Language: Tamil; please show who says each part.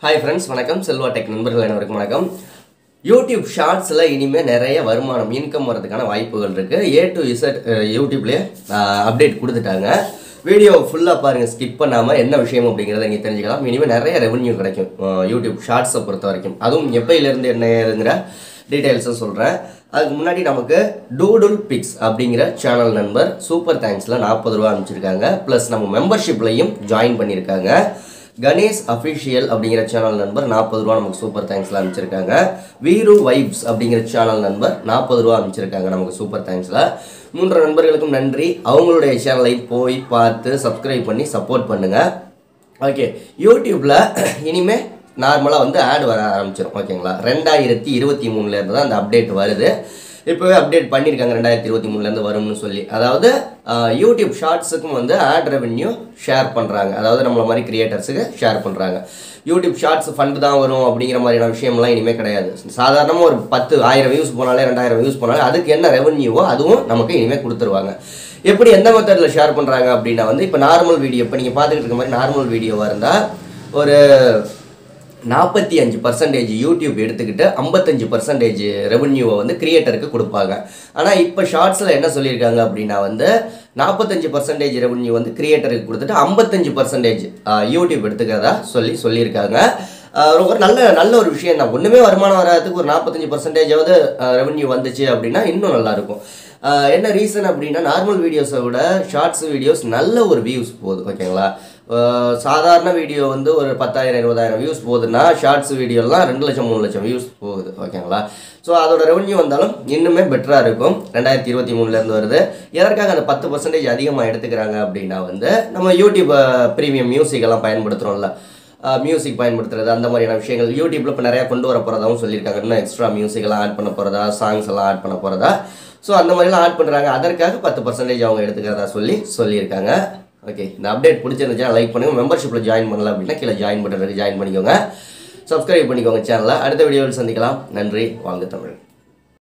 Speaker 1: Hi friends, வணக்கம் செல்வா டெக் நண்பர்கள் அனைவருக்கும் வணக்கம். YouTube ஷார்ட்ஸ்ல இனிமே நிறைய வருமானம் இன்கம் வரதுக்கான வாய்ப்புகள் இருக்கு. A to Z YouTubeலயே அப்டேட் கொடுத்துட்டாங்க. வீடியோ ஃபுல்லா பாருங்க, ஸ்கிப் பண்ணாம என்ன விஷயம் அப்படிங்கறத நீங்க தெரிஞ்சுக்கலாம். இனிமே நிறைய ரெவென்யூ கிடைக்கும் YouTube ஷார்ட்ஸை பொறுத்த வரைக்கும். அதுவும் எப்பையில இருந்து என்ன ஏதுங்கற டீடைல்ஸ் சொல்றேன். அதுக்கு முன்னாடி நமக்கு டூடுல் பிக்ஸ் அப்படிங்கிற சேனல் நம்பர் சூப்பர் தேங்க்ஸ்ல 40 ரூபாய் அனுப்பிச்சிருக்காங்க. ப்ளஸ் நம்ம மெம்பர்ஷிப்லயும் ஜாயின் பண்ணிருக்காங்க. கணேஷ் அஃபிஷியல் அப்படிங்கிற சேனல் நம்பர் 40 ரூபாய் நமக்கு சூப்பர் தேங்க்ஸ்ல அனுப்பிச்சிருக்காங்க. வீரு வைப்ஸ் அப்படிங்கிற சேனல் நம்பர் 40 ரூபாய் அனுப்பிச்சிருக்காங்க நமக்கு சூப்பர் தேங்க்ஸ்ல. 3 நண்பர்களுக்கும் நன்றி. அவங்களுடைய சேனலை போய் பார்த்து சப்ஸ்கிரைப் பண்ணி சப்போர்ட் பண்ணுங்க. ஓகே, யூடியூப்ல இனிமே நார்மலா வந்து ஆட் வர ஆரம்பிச்சிடும். ஓகேங்களா, 2023ல இருந்து தான் அந்த அப்டேட் வருது. இப்போவே அப்டேட் பண்ணியிருக்காங்க 2023லேருந்து வரும்னு சொல்லி. அதாவது யூடியூப் ஷார்ட்ஸுக்கும் வந்து ஆட் ரெவென்யூ ஷேர் பண்ணுறாங்க. அதாவது நம்மள மாதிரி கிரியேட்டர்ஸுக்கு ஷேர் பண்ணுறாங்க. யூடியூப் ஷார்ட்ஸ் ஃபண்டு தான் வரும் அப்படிங்கிற மாதிரியான விஷயம்லாம் இனிமேல் கிடையாது. சாதாரணமாக ஒரு 10,000 வியூஸ் போனாலே 2,000 வியூஸ் போனாலே அதுக்கு என்ன ரெவென்யூவோ அதுவும் நமக்கு இனிமேல் கொடுத்துருவாங்க. எப்படி எந்த மெத்தடில் ஷேர் பண்ணுறாங்க அப்படின்னா வந்து இப்போ நார்மல் வீடியோ, இப்போ நீங்கள் பார்த்துக்கிட்டு இருக்க மாதிரி நார்மல் வீடியோவாக இருந்தால் ஒரு 45% யூடியூப் எடுத்துக்கிட்டு 55% ரெவென்யூவை வந்து கிரியேட்டருக்கு கொடுப்பாங்க. ஆனால் இப்போ ஷார்ட்ஸில் என்ன சொல்லியிருக்காங்க அப்படின்னா வந்து 45% ரெவென்யூ வந்து கிரியேட்டருக்கு கொடுத்துட்டு 55% யூடியூப் எடுத்துக்கிறதா சொல்லியிருக்காங்க. ரொம்ப நல்ல ஒரு விஷயம் தான். ஒன்றுமே வருமானம் வராதுக்கு ஒரு 45%ஆவது ரெவென்யூ வந்துச்சு அப்படின்னா இன்னும் நல்லாயிருக்கும். என்ன ரீசன் அப்படின்னா நார்மல் வீடியோஸை விட ஷார்ட்ஸ் வீடியோஸ் நல்ல ஒரு வியூஸ் போகுது. ஓகேங்களா, சாதாரண வீடியோ வந்து ஒரு 10,000 20,000 வியூஸ் போகுதுன்னா ஷார்ட்ஸ் வீடியோலாம் 2 லட்சம் 3 லட்சம் வியூஸ் போகுது. ஓகேங்களா, ஸோ அதோட ரெவென்யூ வந்தாலும் இன்னுமே பெட்டராக இருக்கும். 2023லேருந்து வருது. எதற்காக அந்த 10% அதிகமாக எடுத்துக்கிறாங்க அப்படின்னா வந்து நம்ம யூடியூப் ப்ரீமியம் மியூசிக் எல்லாம் பயன்படுத்துகிறோம்ல, மியூசிக் பயன்படுத்துறது அந்த மாதிரியான விஷயங்கள் யூடியூப்பில் இப்போ நிறையா கொண்டு வர போகிறதாகவும் சொல்லியிருக்காங்க. இன்னும் எக்ஸ்ட்ரா மியூசிக் எல்லாம் ஆட் பண்ண போகிறதா, சாங்ஸ் எல்லாம் ஆட் பண்ண போகிறதா, ஸோ அந்த மாதிரிலாம் ஆட் பண்ணுறாங்க. அதற்காக 10% அவங்க எடுத்துக்கிறதா சொல்லியிருக்காங்க. ஓகே, இந்த அப்டேட் பிடிச்சிருந்துச்சுன்னா லைக் பண்ணுங்கள். மெம்பர்ஷிப்பில் ஜாயின் பண்ணல அப்படின்னா கீழே ஜாயின் பண்ணுறதுக்கு ஜாயின் பண்ணிக்கோங்க. சப்ஸ்கிரைப் பண்ணிக்கோங்க சேனலை. அடுத்த வீடியோவில் சந்திக்கலாம். நன்றி. வாழ்க தமிழ்.